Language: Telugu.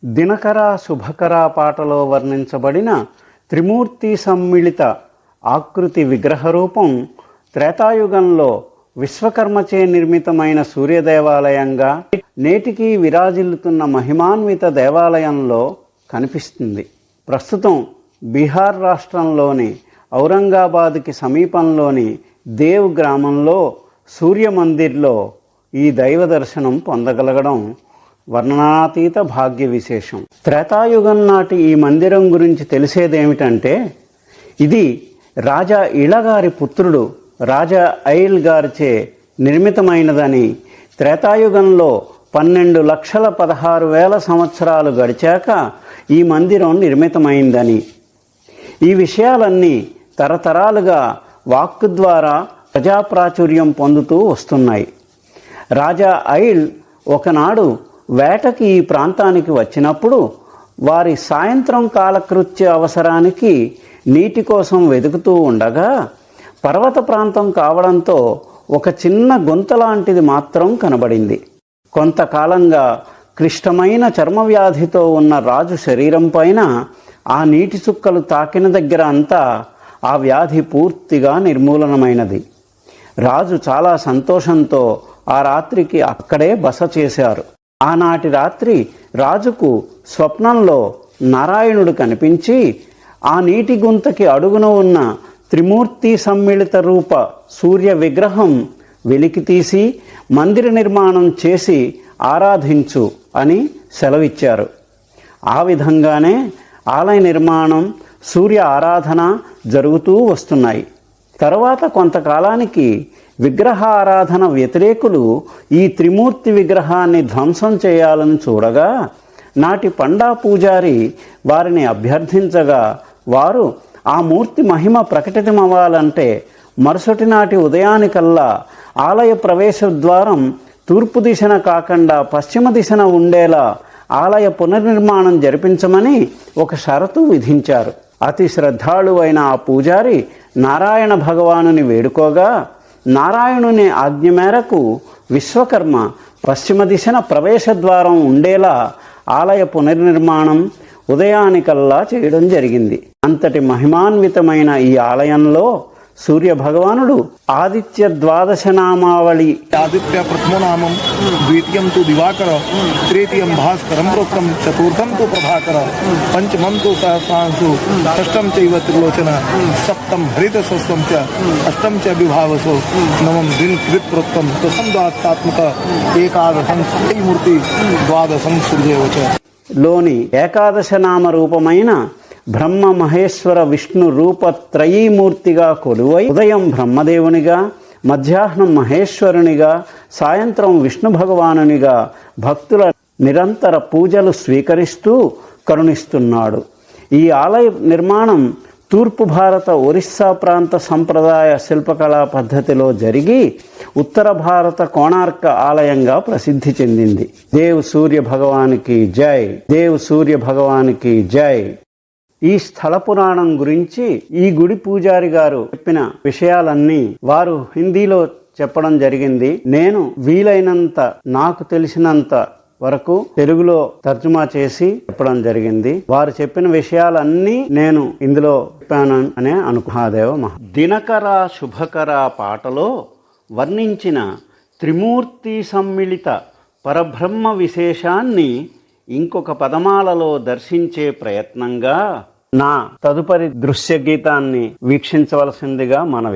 దినకర శుభకర పాటలో వర్ణించబడిన త్రిమూర్తి సమ్మిళిత ఆకృతి విగ్రహరూపం త్రేతాయుగంలో విశ్వకర్మచే నిర్మితమైన సూర్యదేవాలయంగా నేటికి విరాజిల్లుతున్న మహిమాన్విత దేవాలయంలో కనిపిస్తుంది. ప్రస్తుతం బీహార్ రాష్ట్రంలోని ఔరంగాబాద్కి సమీపంలోని దేవ్ గ్రామంలో సూర్య మందిర్లో ఈ దైవ దర్శనం పొందగలగడం వర్ణనాతీత భాగ్య విశేషం. త్రేతాయుగం నాటి ఈ మందిరం గురించి తెలిసేదేమిటంటే, ఇది రాజా ఇళగారి పుత్రుడు రాజా ఐల్ గారిచే నిర్మితమైనదని, త్రేతాయుగంలో 12,16,000 సంవత్సరాలు గడిచాక ఈ మందిరం నిర్మితమైందని, ఈ విషయాలన్నీ తరతరాలుగా వాక్కు ద్వారా ప్రజాప్రాచుర్యం పొందుతూ వస్తున్నాయి. రాజా ఐల్ ఒకనాడు వేటకి ఈ ప్రాంతానికి వచ్చినప్పుడు వారి సాయంత్రం కాలకృత్య అవసరానికి నీటి కోసం వెతుకుతూ ఉండగా పర్వత ప్రాంతం కావడంతో ఒక చిన్న గుంత లాంటిది మాత్రం కనబడింది. కొంతకాలంగా క్లిష్టమైన చర్మవ్యాధితో ఉన్న రాజు శరీరం పైన ఆ నీటి చుక్కలు తాకిన దగ్గర అంతా ఆ వ్యాధి పూర్తిగా నిర్మూలనమైనది. రాజు చాలా సంతోషంతో ఆ రాత్రికి అక్కడే బస చేశారు. ఆనాటి రాత్రి రాజుకు స్వప్నంలో నారాయణుడు కనిపించి ఆ నీటి గుంతకి అడుగున ఉన్న త్రిమూర్తి సమ్మిళిత రూప సూర్య విగ్రహం వెలికి తీసి మందిర నిర్మాణం చేసి ఆరాధించు అని సెలవిచ్చారు. ఆ విధంగానే ఆలయ నిర్మాణం, సూర్య ఆరాధన జరుగుతూ వస్తున్నాయి. తర్వాత కొంతకాలానికి విగ్రహ ఆరాధన వ్యతిరేకులు ఈ త్రిమూర్తి విగ్రహాన్ని ధ్వంసం చేయాలని చూడగా నాటి పండా పూజారి వారిని అభ్యర్థించగా వారు ఆ మూర్తి మహిమ ప్రకటితమవ్వాలంటే మరుసటి నాటి ఉదయానికల్లా ఆలయ ప్రవేశ ద్వారం తూర్పు దిశన కాకుండా పశ్చిమ దిశన ఉండేలా ఆలయ పునర్నిర్మాణం జరిపించమని ఒక షరతు విధించారు. అతి శ్రద్ధాళువైన ఆ పూజారి నారాయణ భగవానుని వేడుకోగా నారాయణుని ఆజ్ఞ మేరకు విశ్వకర్మ పశ్చిమ దిశన ప్రవేశద్వారం ఉండేలా ఆలయ పునర్నిర్మాణం ఉదయానికల్లా చేయడం జరిగింది. అంతటి మహిమాన్వితమైన ఈ ఆలయంలో సూర్య భగవానుడు ఆదిత్య ద్వాదశనామావళి ఆదిత్య ప్రథమో నామం, ద్వితీయం తు దివాకర, తృతీయం భాస్కరం ప్రోక్తం, చతుర్థం తు ప్రభాకర, పంచమం తు సహస్రాంశు, షష్టం చైవ త్రిలోచన, సప్తం హరిత సస్వం చ, అష్టం చ విభావసో, నవం దిన్ కృత్ ప్రోక్తం, దశం ద్వాదశాత్మక, ఏకాదశం మూర్తి, ద్వాదశం సూర్యవచ లోని ఏకాదశ నామ రూపమైన బ్రహ్మ మహేశ్వర విష్ణు రూప త్రయీమూర్తిగా కొలువై ఉదయం బ్రహ్మదేవునిగా, మధ్యాహ్నం మహేశ్వరునిగా, సాయంత్రం విష్ణు భగవానునిగా భక్తుల నిరంతర పూజలు స్వీకరిస్తూ కరుణిస్తున్నాడు. ఈ ఆలయ నిర్మాణం తూర్పు భారత ఒరిస్సా ప్రాంత సంప్రదాయ శిల్పకళా పద్ధతిలో జరిగి ఉత్తర భారత కోణార్క ఆలయంగా ప్రసిద్ధి చెందింది. దేవ్ సూర్య భగవానికి జై, దేవ్ సూర్య భగవానికి జై. ఈ స్థల పురాణం గురించి ఈ గుడి పూజారి గారు చెప్పిన విషయాలన్నీ వారు హిందీలో చెప్పడం జరిగింది. నేను వీలైనంత నాకు తెలిసినంత వరకు తెలుగులో తర్జుమా చేసి చెప్పడం జరిగింది. వారు చెప్పిన విషయాలన్నీ నేను ఇందులో చెప్పాను అనే అనుకుహాదేవ మహా. దినకర శుభకర పాటలో వర్ణించిన త్రిమూర్తి సమ్మిళిత పరబ్రహ్మ విశేషాన్ని ఇంకొక పదమాలలో దర్శించే ప్రయత్నంగా నా తదుపరి దృశ్య గీతాన్ని వీక్షించవలసిందిగా మనవి.